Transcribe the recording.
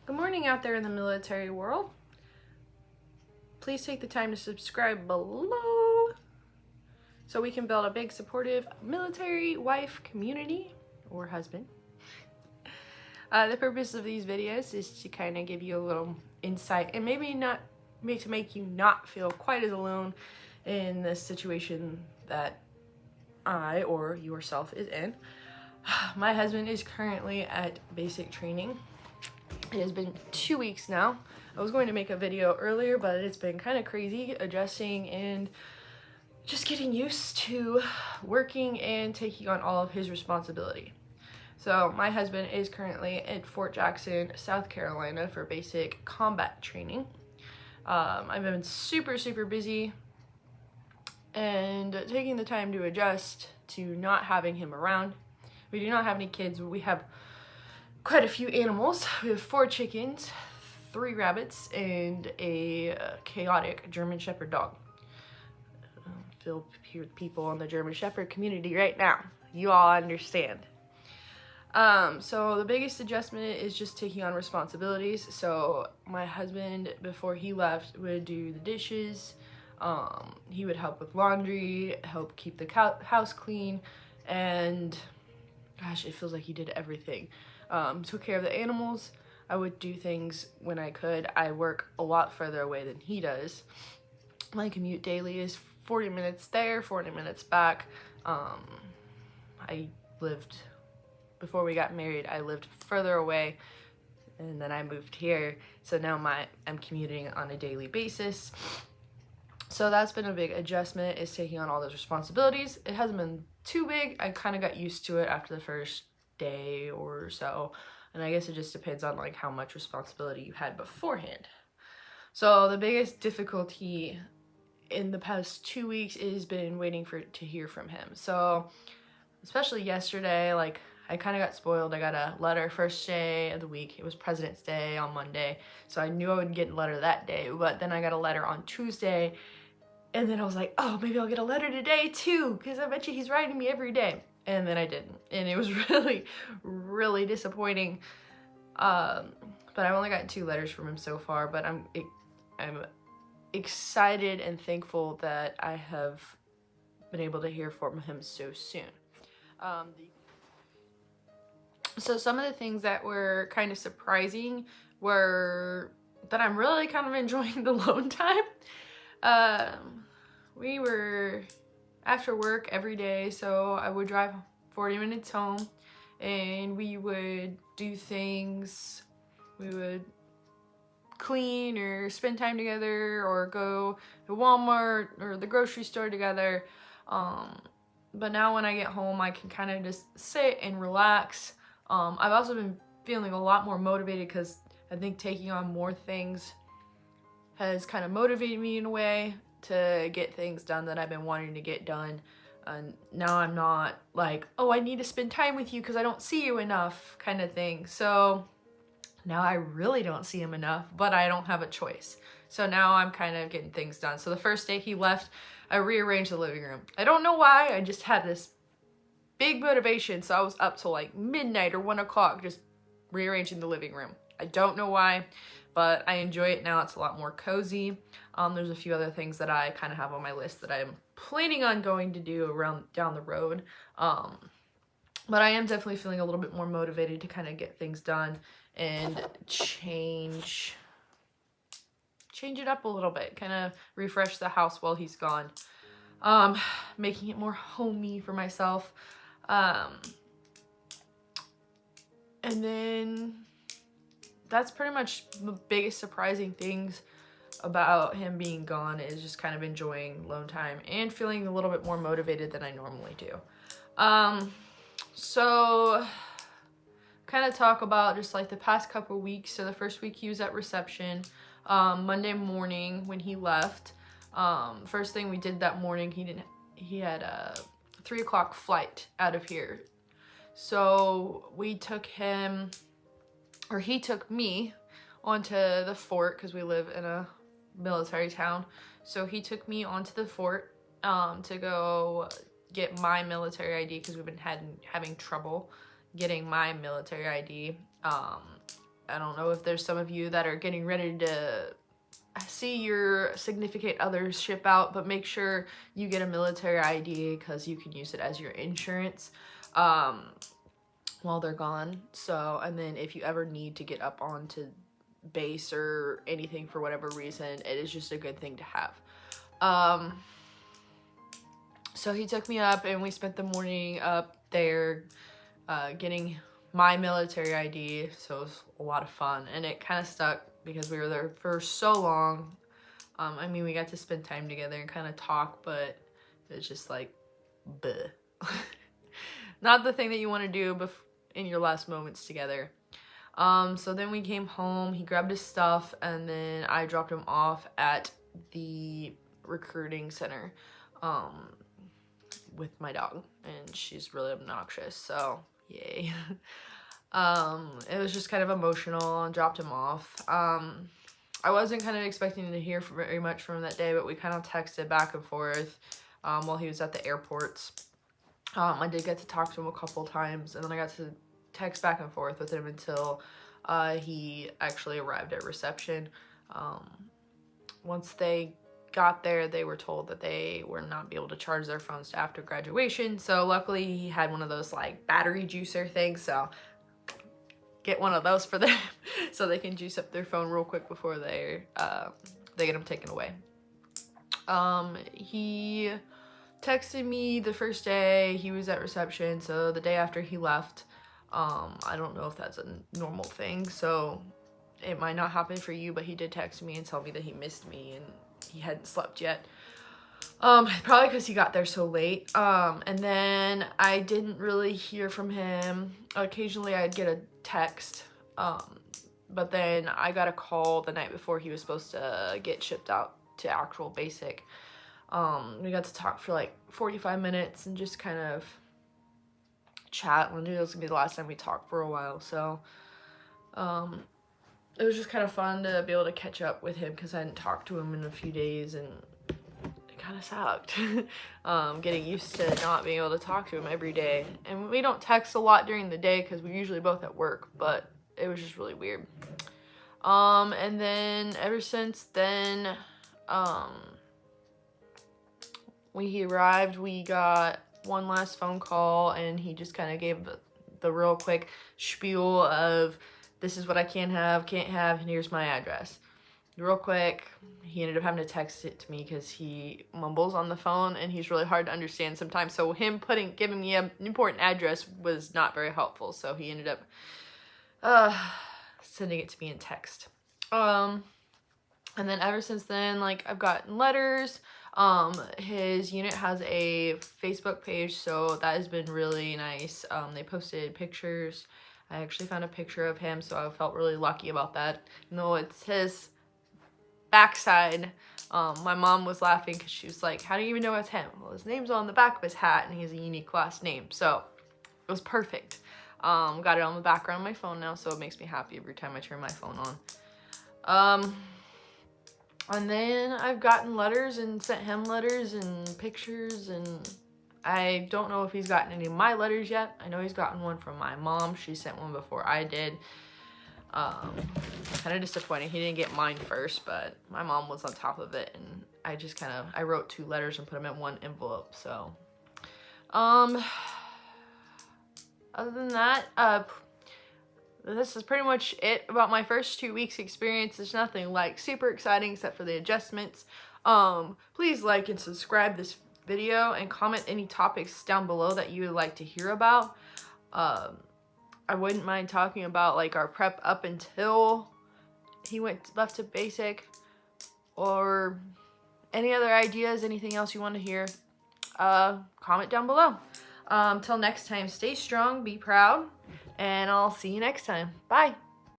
Good morning out there in the military world. Please take the time to subscribe below so we can build a big supportive military wife community or husband. The purpose of these videos is to kind of give you a little insight and maybe not to make you not feel quite as alone in this situation that I or yourself is in. My husband is currently at basic training. It has been 2 weeks now. I was going to make a video earlier, but it's been kind of crazy adjusting and just getting used to working and taking on all of his responsibility. So my husband is currently at Fort Jackson, South Carolina for basic combat training. I've been super busy and taking the time to adjust to not having him around. We do not have any kids, but we have quite a few animals. We have 4 chickens, 3 rabbits, and a chaotic German Shepherd dog. I feel people in the German Shepherd community right now. You all understand. So the biggest adjustment is just taking on responsibilities. So my husband, before he left, would do the dishes. He would help with laundry, help keep the house clean, and gosh, it feels like he did everything. Took care of the animals. I would do things when I could. I work a lot further away than he does. My commute daily is 40 minutes there, 40 minutes back. I lived, before we got married, I lived further away, and then I moved here. So now I'm commuting on a daily basis. So that's been a big adjustment, is taking on all those responsibilities. It hasn't been too big. I kind of got used to it after the first day or so, and I guess it just depends on like how much responsibility you had beforehand. So the biggest difficulty in the past 2 weeks has been waiting to hear from him. So especially yesterday, like I kind of got spoiled. I got a letter first day of the week. It was President's Day on Monday, so I knew I would get a letter that day, but then I got a letter on Tuesday, and then I was like, oh, maybe I'll get a letter today too, because I bet you he's writing me every day. And then I didn't, and it was really disappointing. But I've only gotten 2 letters from him so far, but I'm excited and thankful that I have been able to hear from him so soon. So some of the things that were kind of surprising were that I'm really kind of enjoying the alone time. We were after work every day, so I would drive 40 minutes home, and we would do things. We would clean or spend time together or go to Walmart or the grocery store together. But now when I get home, I can kind of just sit and relax. I've also been feeling a lot more motivated because I think taking on more things has kind of motivated me in a way to get things done that I've been wanting to get done. And now I'm not like, oh, I need to spend time with you because I don't see you enough kind of thing. So now I really don't see him enough, but I don't have a choice. So now I'm kind of getting things done. So the first day he left, I rearranged the living room. I don't know why, I just had this big motivation. So I was up till like midnight or 1 o'clock just rearranging the living room. I don't know why, but I enjoy it now. It's a lot more cozy. There's a few other things that I kind of have on my list that I'm planning on going to do down the road. But I am definitely feeling a little bit more motivated to kind of get things done and change it up a little bit, kind of refresh the house while he's gone, making it more homey for myself. And then that's pretty much the biggest surprising things about him being gone, is just kind of enjoying alone time and feeling a little bit more motivated than I normally do. So kind of talk about just like the past couple weeks. So the first week he was at reception. Monday morning when he left, first thing we did that morning, he had a 3 o'clock flight out of here. So we took him, or he took me onto the fort because we live in a military town. So he took me onto the fort to go get my military ID because we've been having trouble getting my military ID. I don't know if there's some of you that are getting ready to see your significant others ship out, but make sure you get a military ID because you can use it as your insurance while they're gone. So, and then if you ever need to get up onto base or anything for whatever reason, it is just a good thing to have. So he took me up and we spent the morning up there getting my military ID, so it was a lot of fun, and it kind of stuck because we were there for so long. I mean, we got to spend time together and kind of talk, but it was just like, bleh. Not the thing that you want to do in your last moments together. So then we came home, he grabbed his stuff, and then I dropped him off at the recruiting center with my dog, and she's really obnoxious, so yay. It was just kind of emotional, and dropped him off. I wasn't kind of expecting to hear very much from him that day, but we kind of texted back and forth while he was at the airports. I did get to talk to him a couple times, and then I got to text back and forth with him until he actually arrived at reception. Once they got there, they were told that they were not be able to charge their phones after graduation, so luckily he had one of those like battery juicer things, so get one of those for them so they can juice up their phone real quick before they get them taken away. He texted me the first day he was at reception, so the day after he left. I don't know if that's a normal thing, so it might not happen for you, but he did text me and tell me that he missed me and he hadn't slept yet. Probably because he got there so late. And then I didn't really hear from him. Occasionally I'd get a text, but then I got a call the night before he was supposed to get shipped out to actual basic. We got to talk for like 45 minutes and just kind of chat. I knew it was gonna be the last time we talked for a while, so it was just kind of fun to be able to catch up with him because I hadn't talked to him in a few days, and it kind of sucked. Getting used to not being able to talk to him every day. And we don't text a lot during the day because we're usually both at work, but it was just really weird. And then ever since then, when he arrived, we got one last phone call, and he just kind of gave the real quick spiel of, this is what I can have, can't have, and here's my address. Real quick. He ended up having to text it to me because he mumbles on the phone and he's really hard to understand sometimes, so him giving me an important address was not very helpful, so he ended up sending it to me in text. And then ever since then, like, I've gotten letters. His unit has a Facebook page, so that has been really nice. They posted pictures. I actually found a picture of him, so I felt really lucky about that. Even though it's his backside, my mom was laughing because she was like, how do you even know it's him? Well, his name's on the back of his hat, and he has a unique last name, so it was perfect. Got it on the background of my phone now, so it makes me happy every time I turn my phone on. And then I've gotten letters and sent him letters and pictures, and I don't know if he's gotten any of my letters yet. I know he's gotten one from my mom. She sent one before I did. Kind of disappointing he didn't get mine first, but my mom was on top of it, and I wrote 2 letters and put them in one envelope, so. Other than that, this is pretty much it about my first 2 weeks experience. There's nothing like super exciting except for the adjustments. Please like and subscribe this video and comment any topics down below that you would like to hear about. I wouldn't mind talking about like our prep up until he left to basic, or any other ideas, anything else you want to hear. Comment down below. Till next time, stay strong, be proud, and I'll see you next time. Bye.